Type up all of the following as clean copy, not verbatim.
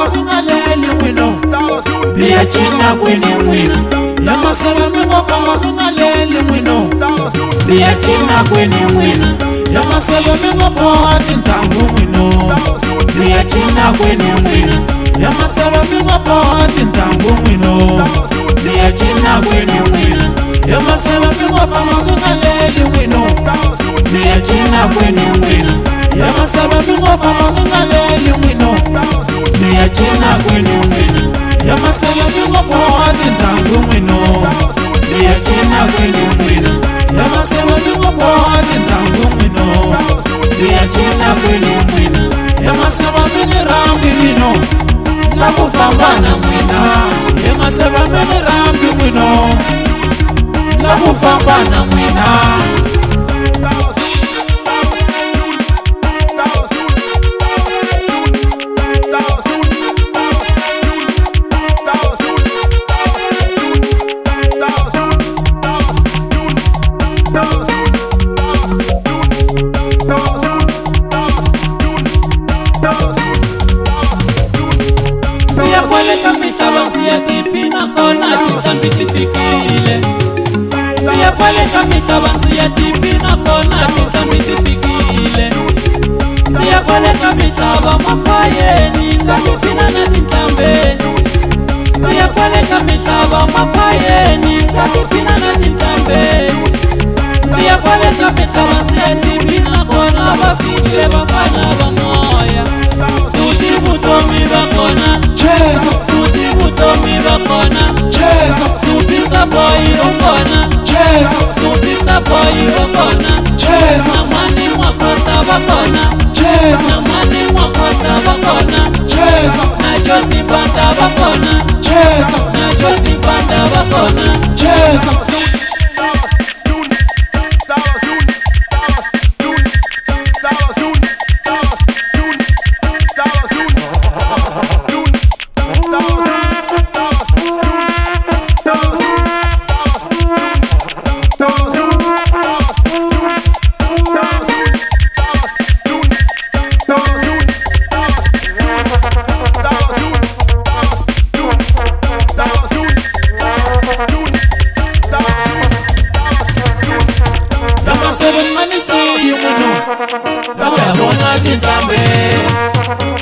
masungaleli wino Biya china kwini wina Yama sebe mingofa masungaleli wino Biya china kwini wina Yama sebe mingofa tintangu wino Biya china kwini wina Yama sebe mingofa tintangu wino Biya china kwini wina Yama sebe mingofa masungaleli wino Biya china kwini wina Yama sebe mingofa masungaleli wino Biya china kwini wina Yama sebe mingofa tintangu wino Biya china kwini wina Yama sebe mingofa tintangu wino Biya china kwini wina Yama sebe minirambi wino La kufambana mwina Yama sebe minirambi wino La kufambana mwina Siyapaleka mitaba siyatipina kona kitambi tifikile Siyapaleka mitaba mapayeni Zakipina na tintambe Siyapaleka mitaba mapayeni Zakipina na tintambe Siyapaleka mitaba siyatipina kona Bafikile bafana bamoya Suti butomi bakona Suti butomi bakona Sufisa boy bakona Sufisa boy bakona Namani mwakosa bakona Namani mwakosa bakona Najo simpanda bakona Najo simpanda bakona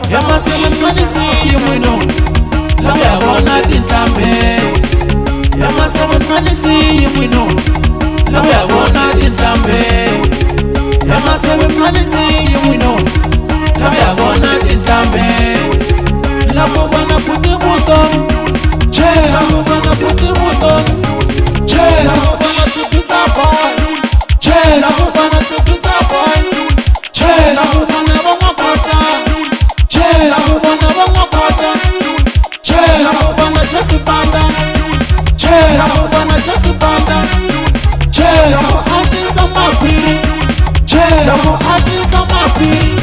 Yama sebe manisi wino La yabona tintambe Yama sebe manisi wino La yabona tintambe Yama sebe manisi wino La yabona tintambe La muvana puti buton La muvana puti buton La muvana tupisa boy La muvana tupisa boy La muvana bongokosa La muvana bongokosa La muvana jasipanda La muvana jasipanda La muhajisa mapiri La muhajisa mapiri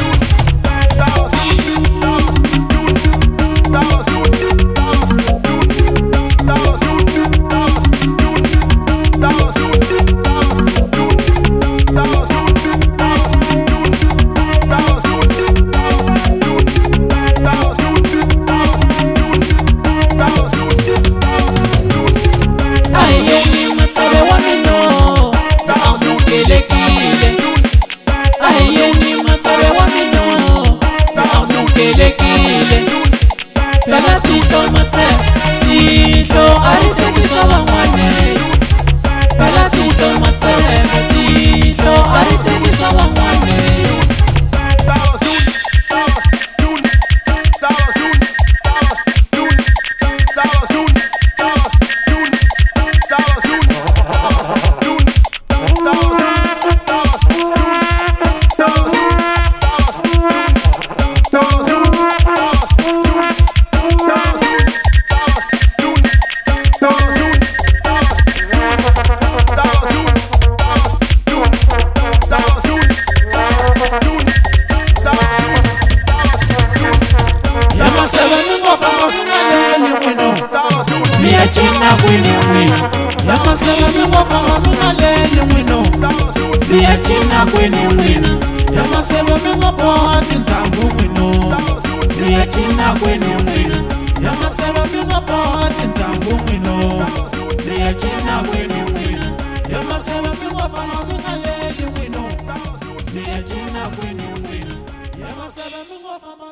China kwini wina Yama sebe mingo poha tintangu wino biya china kwini n'wina ya masava mi ngo boha tintangu n'wino biya china kwini n'wina ya masava mi ngo famba mi nga leli n'wino biya china kwini n'wina ya masava mi ngo famba